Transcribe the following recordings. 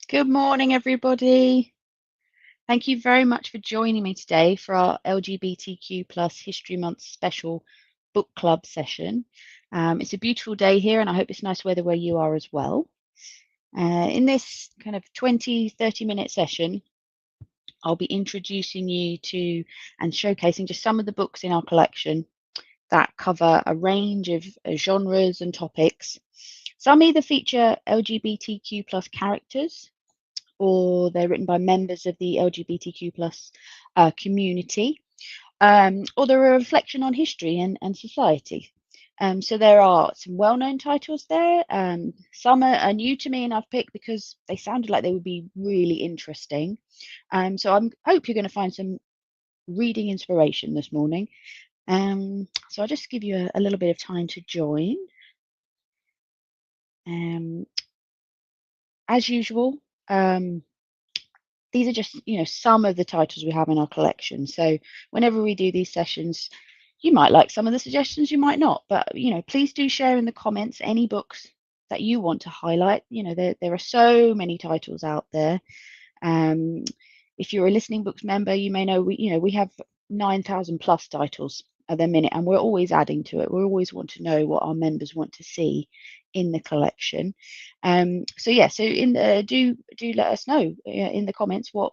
Good morning, everybody. Thank you very much for joining me today for our LGBTQ plus History Month special book club session. It's a beautiful day here, and I hope it's nice weather where you are as well. In this kind of 20-30 minute session, I'll be introducing you to and showcasing just some of the books in our collection that cover a range of genres and topics. Some either feature LGBTQ plus characters, or they're written by members of the LGBTQ plus community, or they're a reflection on history and society. So there are some well-known titles there. Some are new to me, and I've picked because they sounded like they would be really interesting. So I hope you're going to find some reading inspiration this morning. So I'll just give you a little bit of time to join. As usual, these are just some of the titles we have in our collection. So whenever we do these sessions, you might like some of the suggestions, you might not, but please do share in the comments any books that you want to highlight. There are so many titles out there. If you're a Listening Books member, you may know we have 9,000 plus titles at the minute, and we're always adding to it. We always want to know what our members want to see in the collection. So do let us know in the comments what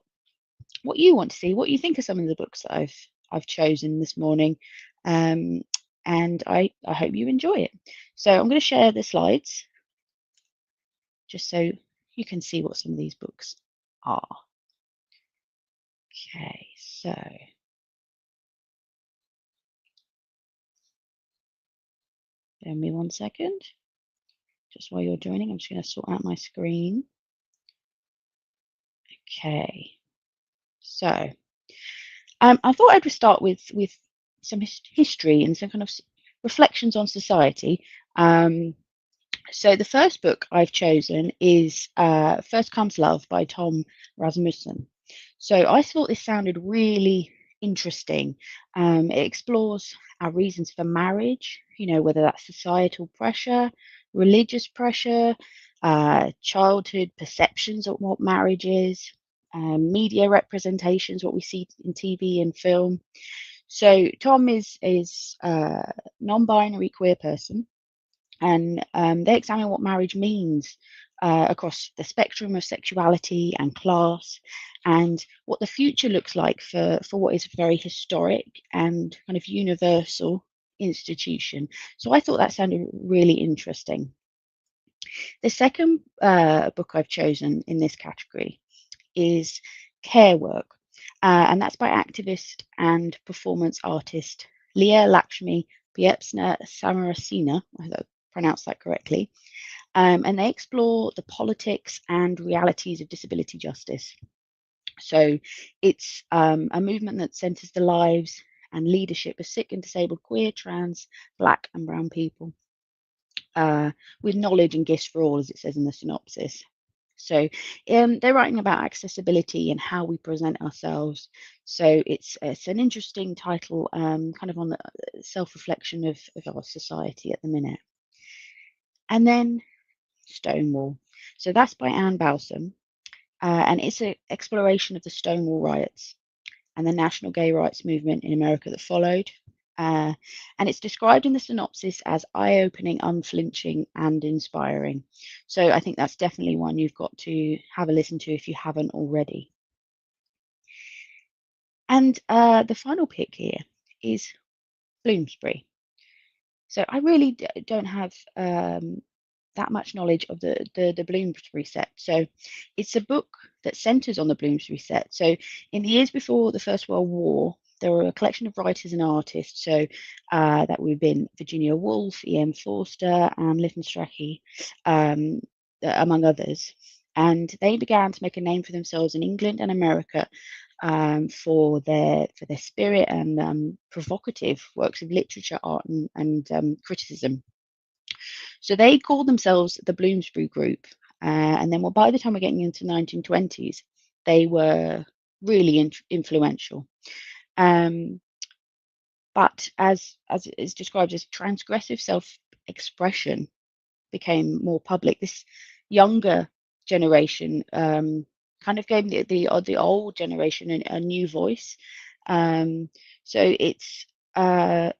you want to see, what you think of some of the books that I've chosen this morning, and I hope you enjoy it. So I'm going to share the slides just so you can see what some of these books are. Okay, so give me 1 second. Just while you're joining, I'm just going to sort out my screen. Okay, so I thought I'd start with some history and some kind of reflections on society. So the first book I've chosen is First Comes Love by Tom Rasmussen. So I thought this sounded really interesting. It explores our reasons for marriage, whether that's societal pressure, religious pressure, childhood perceptions of what marriage is, media representations, what we see in TV and film. So Tom is a non-binary queer person, and they examine what marriage means across the spectrum of sexuality and class, and what the future looks like for what is a very historic and kind of universal institution. So I thought that sounded really interesting. The second book I've chosen in this category is Care Work, and that's by activist and performance artist Leah Lakshmi Piepzna Samarasina. I hope I pronounced that correctly. And they explore the politics and realities of disability justice. So it's a movement that centres the lives and leadership of sick and disabled queer, trans, black and brown people, with knowledge and gifts for all, as it says in the synopsis. So they're writing about accessibility and how we present ourselves. So it's an interesting title, kind of on the self-reflection of our society at the minute. And then Stonewall. So that's by Anne Balsam, and it's an exploration of the Stonewall riots and the national gay rights movement in America that followed. And it's described in the synopsis as eye-opening, unflinching, and inspiring. So I think that's definitely one you've got to have a listen to if you haven't already. And the final pick here is Bloomsbury. So I really don't have that much knowledge of the Bloomsbury set. So it's a book that centres on the Bloomsbury set. So in the years before the First World War, there were a collection of writers and artists. So that would have been Virginia Woolf, E.M. Forster, and Lytton Strachey, among others. And they began to make a name for themselves in England and America, for their spirit and provocative works of literature, art, and criticism. So they called themselves the Bloomsbury Group, and then, well, by the time we're getting into 1920s, they were really influential. But as it is described, as transgressive self-expression became more public, this younger generation, kind of gave the old generation a new voice. So it's a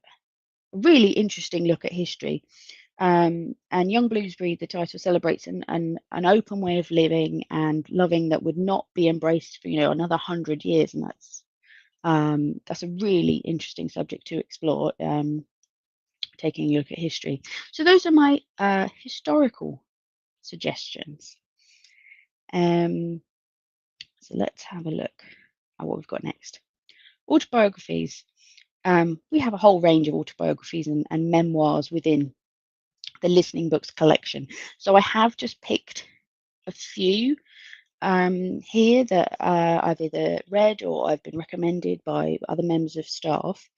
really interesting look at history. And Young Bloomsbury, the title, celebrates an open way of living and loving that would not be embraced for another 100 years, and that's a really interesting subject to explore. Taking a look at history. So those are my historical suggestions. So let's have a look at what we've got next. Autobiographies. We have a whole range of autobiographies and memoirs within the Listening Books collection. So I have just picked a few here that I've either read or I've been recommended by other members of staff.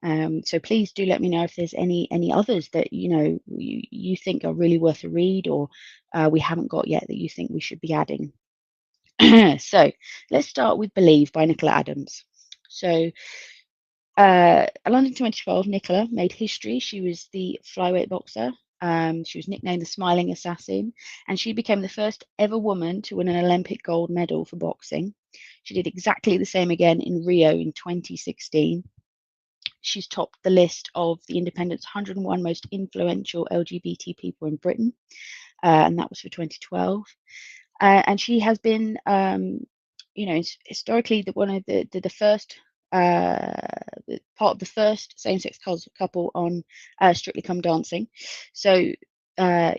So please do let me know if there's any others that you think are really worth a read, or we haven't got yet that you think we should be adding. So let's start with Believe by Nicola Adams. So London 2012, Nicola made history. She was the flyweight boxer. She was nicknamed the Smiling Assassin, and she became the first ever woman to win an Olympic gold medal for boxing. She did exactly the same again in Rio in 2016. She's topped the list of the Independent's 101 most influential LGBT people in Britain, and that was for 2012. And she has been, historically one of the first part of the first same-sex couple on Strictly Come Dancing. So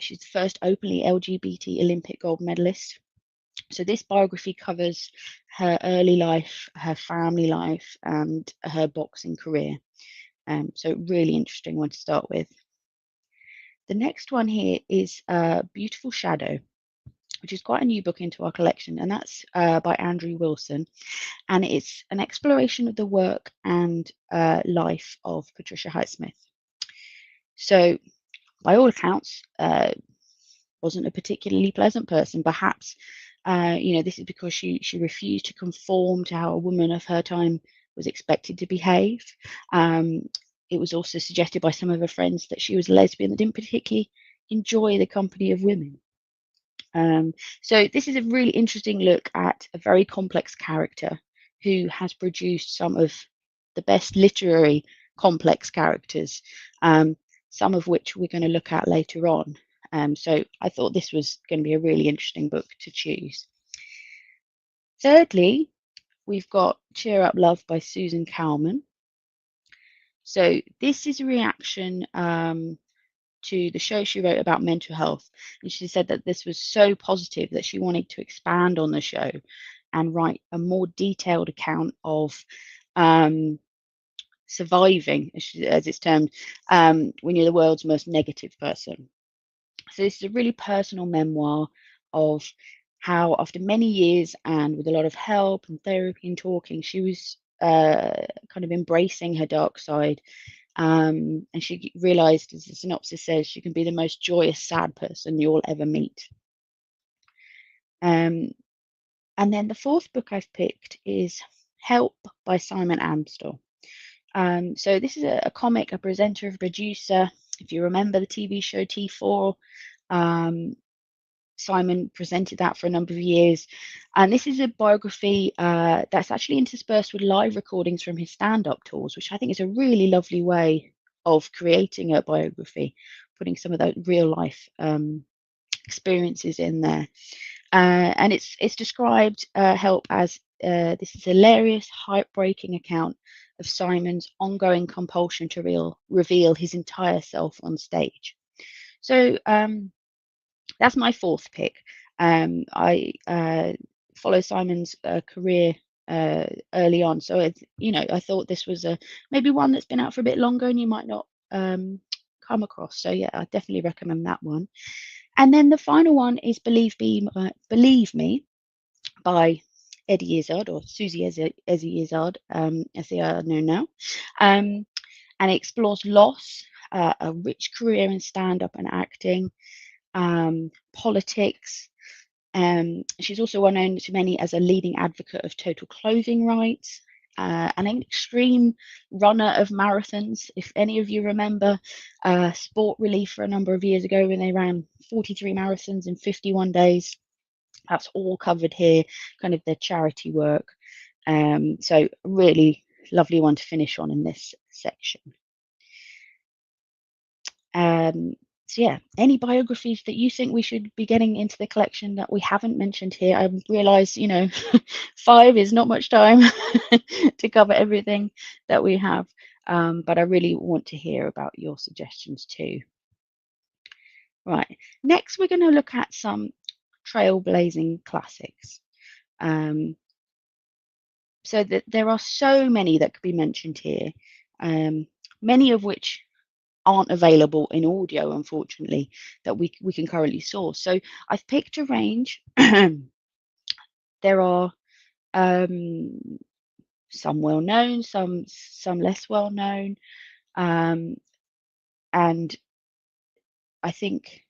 she's the first openly LGBT Olympic gold medalist. So this biography covers her early life, her family life, and her boxing career. So really interesting one to start with. The next one here is Beautiful Shadow, which is quite a new book into our collection, and that's by Andrew Wilson. And it's an exploration of the work and life of Patricia Highsmith. So by all accounts, wasn't a particularly pleasant person. Perhaps, this is because she refused to conform to how a woman of her time was expected to behave. It was also suggested by some of her friends that she was a lesbian that didn't particularly enjoy the company of women. So this is a really interesting look at a very complex character who has produced some of the best literary complex characters, some of which we're going to look at later on. So I thought this was going to be a really interesting book to choose. Thirdly, we've got Cheer Up Love by Susan Cowman. So this is a reaction to the show she wrote about mental health. And she said that this was so positive that she wanted to expand on the show and write a more detailed account of surviving, as it's termed, when you're the world's most negative person. So this is a really personal memoir of how, after many years and with a lot of help and therapy and talking, she was kind of embracing her dark side. And she realized, as the synopsis says, she can be the most joyous, sad person you'll ever meet. And then the fourth book I've picked is Help by Simon Amstel. So this is a comic, a presenter, a producer. If you remember the TV show T4, Simon presented that for a number of years. And this is a biography that's actually interspersed with live recordings from his stand-up tours, which I think is a really lovely way of creating a biography, putting some of those real life experiences in there. And it's described, Help, as this is a hilarious, heartbreaking account of Simon's ongoing compulsion to reveal his entire self on stage. So that's my fourth pick. I follow Simon's career early on, so I thought this was maybe one that's been out for a bit longer and you might not come across. So yeah, I definitely recommend that one. And then the final one is Believe Me by Eddie Izzard, or Susie Ezzy Izzard, as they are known now. And it explores loss, a rich career in stand-up and acting, politics. She's also well known to many as a leading advocate of total clothing rights, and an extreme runner of marathons. If any of you remember Sport Relief for a number of years ago when they ran 43 marathons in 51 days, That's all covered here, kind of their charity work. So really lovely one to finish on in this section. So yeah, any biographies that you think we should be getting into the collection that we haven't mentioned here? I realise, 5 is not much time to cover everything that we have, but I really want to hear about your suggestions too. Right, next we're going to look at some trailblazing classics. So that there are so many that could be mentioned here, many of which aren't available in audio, unfortunately, that we can currently source. So I've picked a range. There are some well known, some less well known, and I think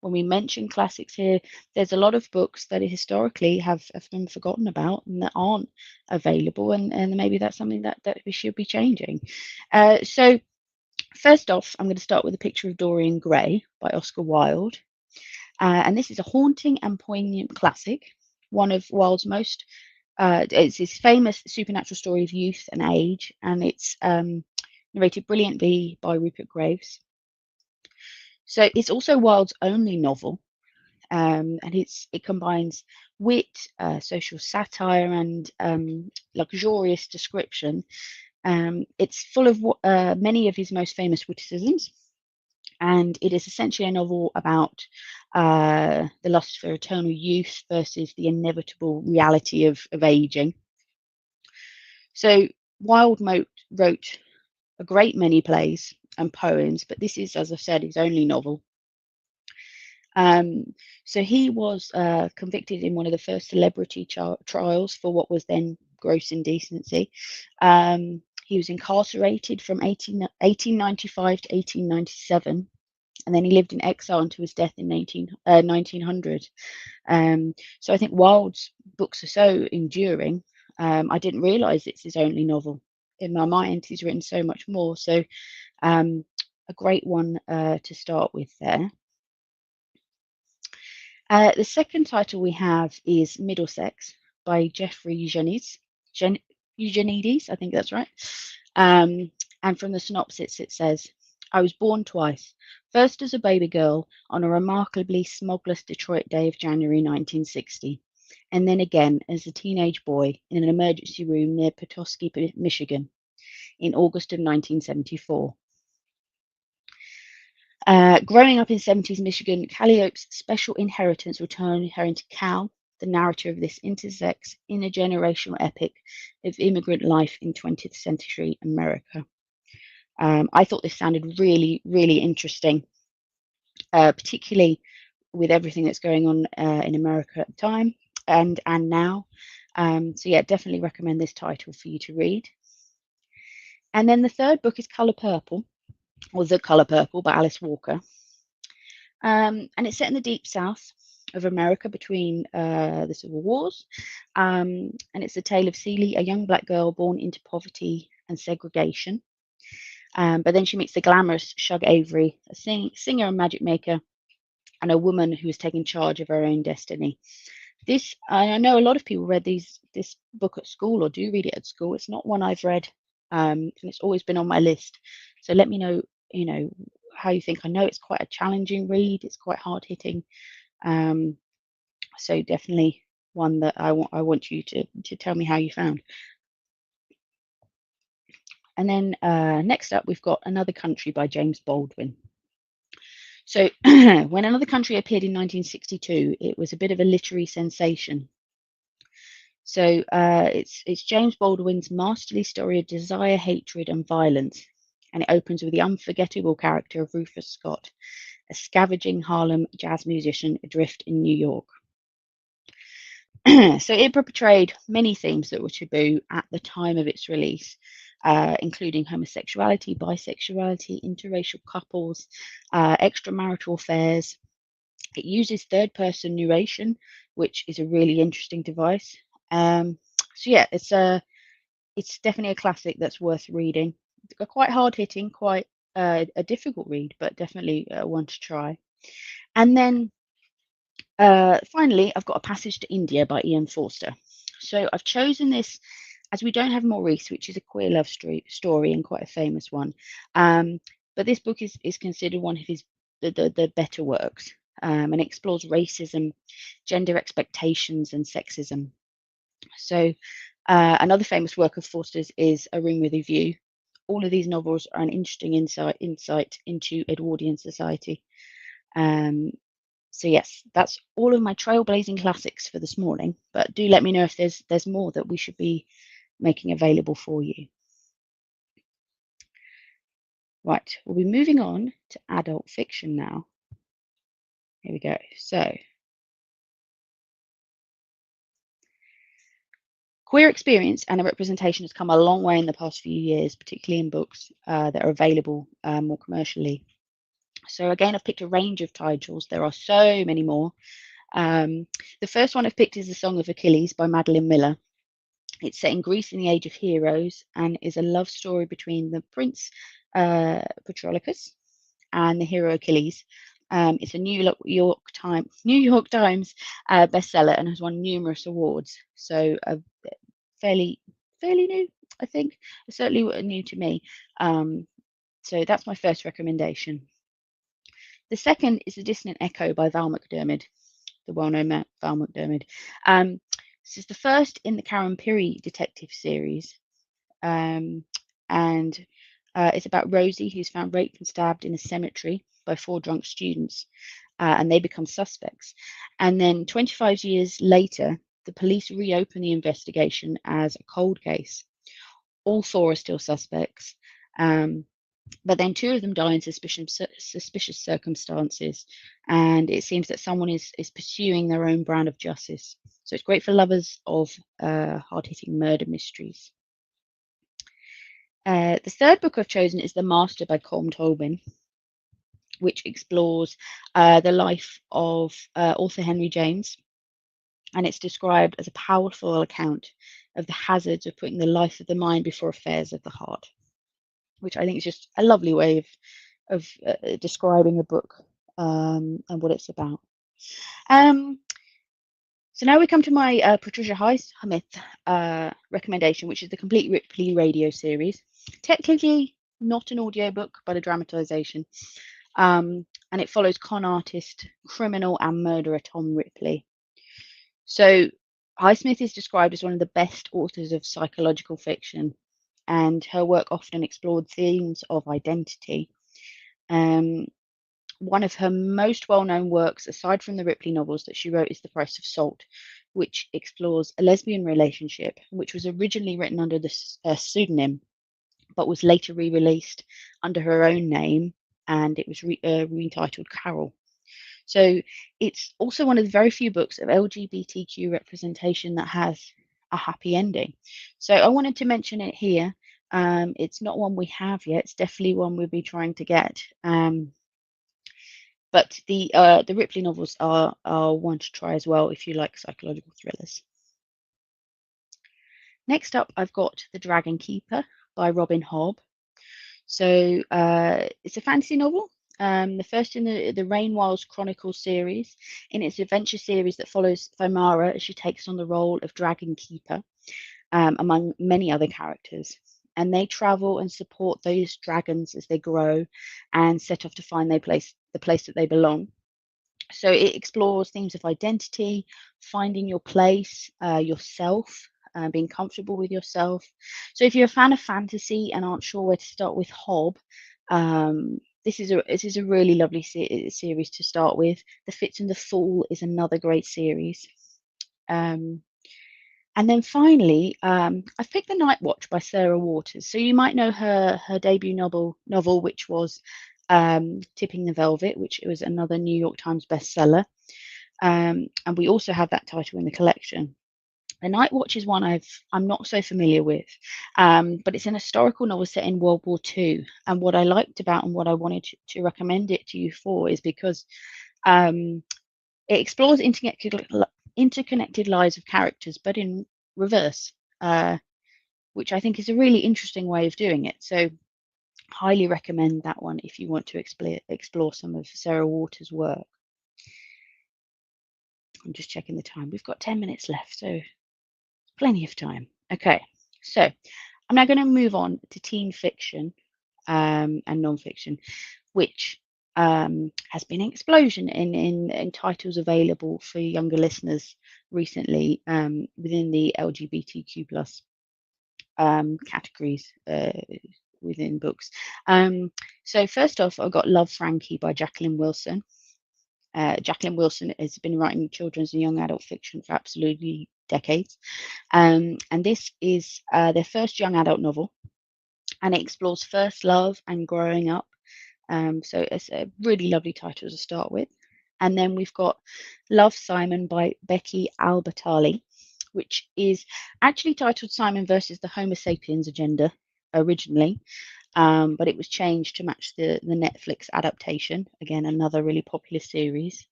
when we mention classics here, there's a lot of books that historically have been forgotten about and that aren't available, and maybe that's something that we should be changing. So first off, I'm going to start with A Picture of Dorian Gray by Oscar Wilde. And this is a haunting and poignant classic, one of Wilde's most, it's his famous supernatural story of youth and age, and it's narrated brilliantly by Rupert Graves. So it's also Wilde's only novel, and it combines wit, social satire, and luxurious description. It's full of many of his most famous witticisms, and it is essentially a novel about the lust for eternal youth versus the inevitable reality of aging. So Wilde wrote a great many plays and poems, but this is, as I've said, his only novel. So he was convicted in one of the first celebrity trials for what was then gross indecency. He was incarcerated from 1895 to 1897, and then he lived in exile until his death in 1900. So I think Wilde's books are so enduring. I didn't realise it's his only novel. In my mind, he's written so much more. So a great one to start with there. The second title we have is Middlesex by Geoffrey Eugenides, I think that's right. And from the synopsis, it says, I was born twice, first as a baby girl on a remarkably smogless Detroit day of January 1960, and then again as a teenage boy in an emergency room near Petoskey, Michigan, in August of 1974. Growing up in 70s Michigan, Calliope's special inheritance returned her into Cal, the narrator of this intersex, intergenerational epic of immigrant life in 20th century America. I thought this sounded really, really interesting, particularly with everything that's going on in America at the time and now. So yeah, definitely recommend this title for you to read. And then the third book is Colour Purple, or The Colour Purple by Alice Walker. And it's set in the deep south of America between the Civil Wars. And it's the tale of Celie, a young black girl born into poverty and segregation. But then she meets the glamorous Shug Avery, a singer and magic maker, and a woman who is taking charge of her own destiny. I know a lot of people read this book at school or do read it at school. It's not one I've read, and it's always been on my list. So let me know, how you think. I know it's quite a challenging read. It's quite hard hitting. So definitely one that I want you to tell me how you found. And then next up, we've got Another Country by James Baldwin. So when Another Country appeared in 1962, it was a bit of a literary sensation. So it's James Baldwin's masterly story of desire, hatred, and violence. And it opens with the unforgettable character of Rufus Scott, a scavenging Harlem jazz musician adrift in New York. So it portrayed many themes that were taboo at the time of its release, including homosexuality, bisexuality, interracial couples, extramarital affairs. It uses third-person narration, which is a really interesting device. So yeah, it's definitely a classic that's worth reading. Quite hard-hitting, quite a difficult read, but definitely one to try. And then Finally, I've got A Passage to India by Ian Forster. So I've chosen this as we don't have Maurice, which is a queer love story and quite a famous one. But this book is considered one of his the better works, and explores racism, gender expectations, and sexism. So another famous work of Forster's is A Room with a View. All of these novels are an interesting insight into Edwardian society. Um, so yes, that's all of my trailblazing classics for this morning. But do let me know if there's more that we should be making available for you. Right, we'll be moving on to adult fiction now. Here we go. So, queer experience and the representation has come a long way in the past few years, particularly in books that are available more commercially. So again, I've picked a range of titles. There are so many more. The first one I've picked is The Song of Achilles by Madeline Miller. It's set in Greece in the Age of Heroes and is a love story between the prince Patroclus and the hero Achilles. It's a New York Times bestseller and has won numerous awards. So fairly new, I think. Certainly new to me. So that's my first recommendation. The second is A Dissonant Echo by Val McDermid, the well-known Val McDermid. This is the first in the Karen Pirie detective series, and it's about Rosie, who's found raped and stabbed in a cemetery by 4 drunk students, and they become suspects. And then 25 years later, the police reopen the investigation as a cold case. All 4 are still suspects. But then 2 of them die in suspicious circumstances, and it seems that someone is pursuing their own brand of justice. So it's great for lovers of hard-hitting murder mysteries. The third book I've chosen is The Master by Colm Tobin, which explores the life of author Henry James, and it's described as a powerful account of the hazards of putting the life of the mind before affairs of the heart, which I think is just a lovely way of describing a book and what it's about. So now we come to my Patricia Highsmith recommendation, which is the Complete Ripley radio series. Technically not an audiobook, but a dramatization. And it follows con artist, criminal, and murderer Tom Ripley. So Highsmith is described as one of the best authors of psychological fiction, and her work often explored themes of identity. One of her most well-known works, aside from the Ripley novels that she wrote, is The Price of Salt, which explores a lesbian relationship, which was originally written under the pseudonym, but was later re-released under her own name, and it was retitled Carol. So it's also one of the very few books of LGBTQ representation that has a happy ending. So I wanted to mention it here. It's not one we have yet. It's definitely one we'll be trying to get. But the Ripley novels are one to try as well if you like psychological thrillers. Next up, I've got The Dragon Keeper by Robin Hobb. So it's a fantasy novel, the first in the Rainwilds Chronicles series, in its adventure series that follows Thymara as she takes on the role of Dragon Keeper, among many other characters. And they travel and support those dragons as they grow and set off to find the place that they belong. So it explores themes of identity, finding your place, yourself, being comfortable with yourself. So if you're a fan of fantasy and aren't sure where to start with Hobb, this is a really lovely series to start with. The Fitz and the Fool is another great series. And then finally, I've picked The Night Watch by Sarah Waters. So you might know her debut novel, which was Tipping the Velvet, which was another New York Times bestseller. And we also have that title in the collection. The Night Watch is one I'm not so familiar with, but it's an historical novel set in World War II. And what I liked about and what I wanted to recommend it to you for is because it explores interconnected lives of characters, but in reverse, which I think is a really interesting way of doing it. So highly recommend that one if you want to explore some of Sarah Waters' work. I'm just checking the time. We've got 10 minutes left, so plenty of time. Okay, so I'm now going to move on to teen fiction and non-fiction, which has been an explosion in titles available for younger listeners recently within the LGBTQ plus categories within books. So first off, I've got Love Frankie by Jacqueline Wilson. Jacqueline Wilson has been writing children's and young adult fiction for absolutely decades. And this is their first young adult novel, and it explores first love and growing up. So it's a really lovely title to start with. And then we've got Love Simon by Becky Albertalli, which is actually titled Simon versus the Homo sapiens agenda originally, but it was changed to match the Netflix adaptation. Again, another really popular series.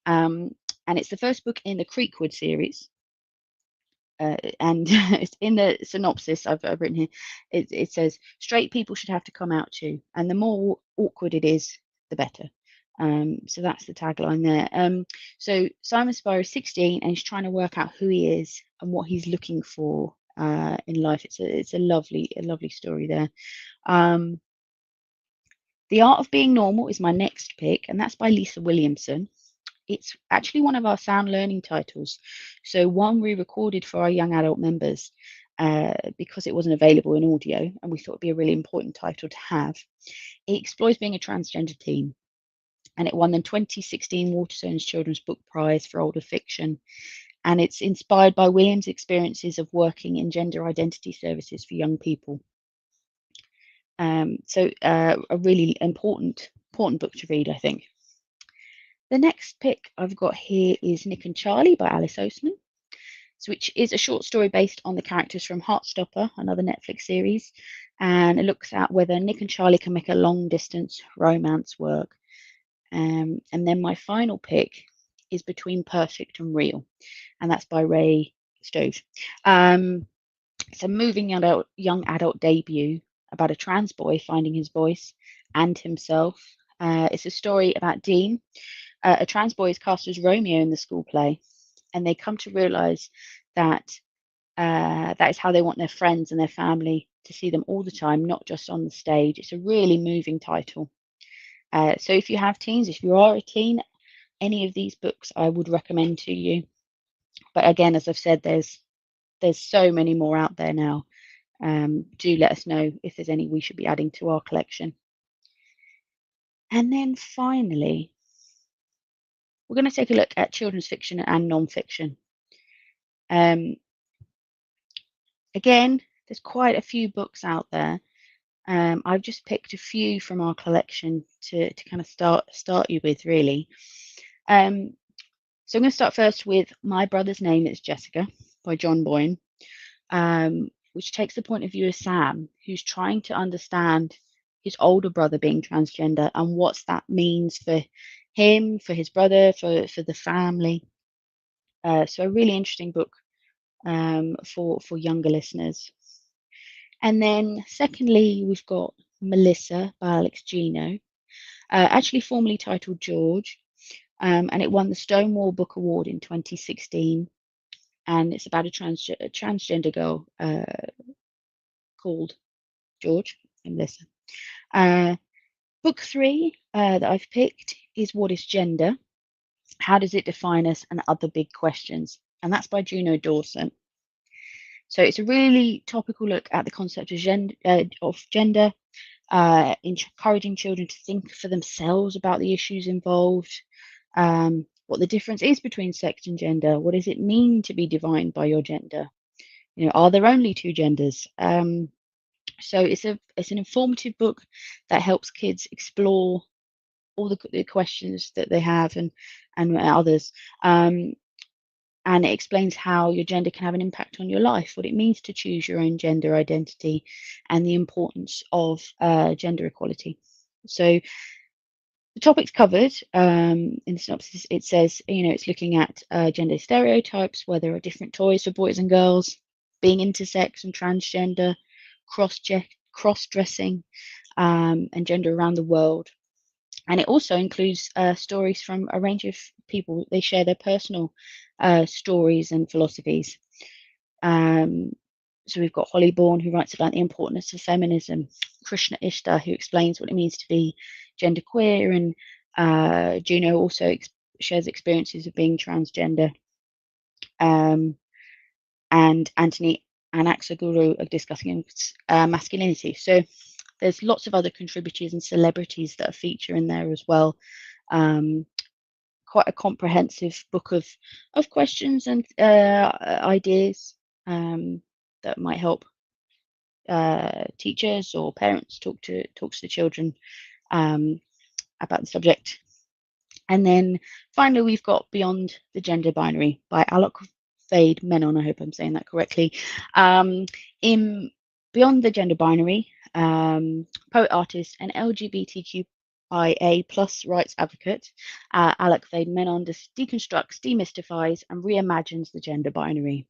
And it's the first book in the Creekwood series. And it's in the synopsis I've written here, it says, straight people should have to come out too, and the more awkward it is, the better. So that's the tagline there. So Simon Spire is 16 and he's trying to work out who he is and what he's looking for in life. It's a lovely story there. The Art of Being Normal is my next pick, and that's by Lisa Williamson. It's actually one of our sound learning titles, so one we recorded for our young adult members because it wasn't available in audio, and we thought it'd be a really important title to have. It explores being a transgender teen, and it won the 2016 Waterstones Children's Book Prize for Older Fiction, and it's inspired by Williams' experiences of working in gender identity services for young people. So a really important book to read, I think. The next pick I've got here is Nick and Charlie by Alice Oseman, which is a short story based on the characters from Heartstopper, another Netflix series, and it looks at whether Nick and Charlie can make a long-distance romance work. And then my final pick is Between Perfect and Real, and that's by Ray Stove. It's a moving young adult debut about a trans boy finding his voice and himself. It's a story about Dean. A trans boy is cast as Romeo in the school play, and they come to realize that that is how they want their friends and their family to see them all the time, not just on the stage. It's a really moving title. So if you have teens, if you are a teen, any of these books I would recommend to you. But again, as I've said, there's so many more out there now. Do let us know if there's any we should be adding to our collection. And then finally, we're going to take a look at children's fiction and non-fiction. Again, there's quite a few books out there. I've just picked a few from our collection to kind of start you with, really. So I'm going to start first with My Brother's Name is Jessica by John Boyne, which takes the point of view of Sam, who's trying to understand his older brother being transgender and what that means for him, for his brother, for the family. So a really interesting book for younger listeners. And then secondly, we've got Melissa by Alex Gino, actually formerly titled George, and it won the Stonewall Book Award in 2016. And it's about a transgender girl called George and Melissa. Book 3 that I've picked is What is Gender? How does it define us, and other big questions? And that's by Juno Dawson. So it's a really topical look at the concept of gender, encouraging children to think for themselves about the issues involved, what the difference is between sex and gender, what does it mean to be defined by your gender? You know, are there only two genders? So it's an informative book that helps kids explore all the questions that they have and others. And it explains how your gender can have an impact on your life, what it means to choose your own gender identity, and the importance of gender equality. So the topics covered in the synopsis, it says, it's looking at gender stereotypes, where there are different toys for boys and girls, being intersex and transgender, cross-dressing, and gender around the world. And it also includes stories from a range of people, they share their personal stories and philosophies. So we've got Holly Bourne, who writes about the importance of feminism, Krishna Ishtar, who explains what it means to be genderqueer, and Juno also shares experiences of being transgender, and Anthony Anaxaguru are discussing masculinity. So there's lots of other contributors and celebrities that feature in there as well. Quite a comprehensive book of questions and ideas that might help teachers or parents talk to the children about the subject. And then finally, we've got Beyond the Gender Binary by Alok Fade Menon. I hope I'm saying that correctly. In Beyond the Gender Binary, poet, artist, and LGBTQIA plus rights advocate, Alok Fade Menon deconstructs, demystifies, and reimagines the gender binary.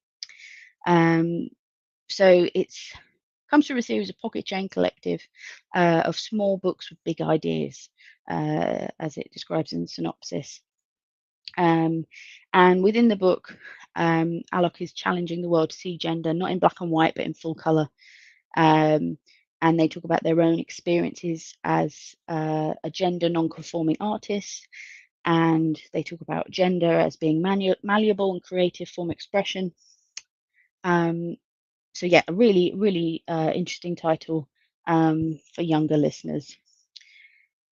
So it's comes through a series of pocket chain collective of small books with big ideas, as it describes in the synopsis. And within the book, Alok is challenging the world to see gender not in black and white, but in full colour. And they talk about their own experiences as a gender non-conforming artist. And they talk about gender as being malleable and creative form expression. So yeah, a really, really interesting title for younger listeners.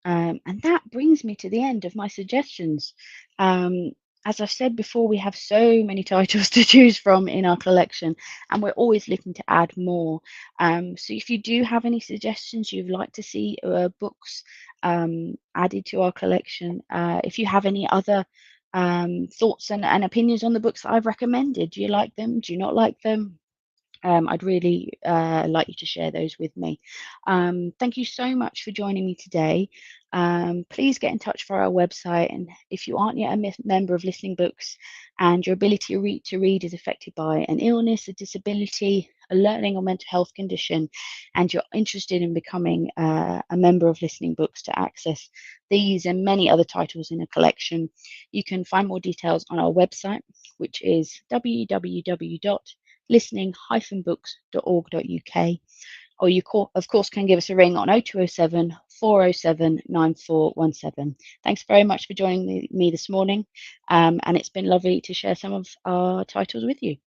And that brings me to the end of my suggestions. As I've said before, we have so many titles to choose from in our collection, and we're always looking to add more. So if you do have any suggestions you'd like to see books added to our collection, if you have any other thoughts and opinions on the books that I've recommended, do you like them? Do you not like them? I'd really like you to share those with me. Thank you so much for joining me today. Please get in touch via our website, and if you aren't yet a member of Listening Books and your ability to read is affected by an illness, a disability, a learning or mental health condition, and you're interested in becoming a member of Listening Books to access these and many other titles in a collection, you can find more details on our website, which is www.listening-books.org.uk, or you of course can give us a ring on 0207 407 9417. Thanks very much for joining me this morning, and it's been lovely to share some of our titles with you.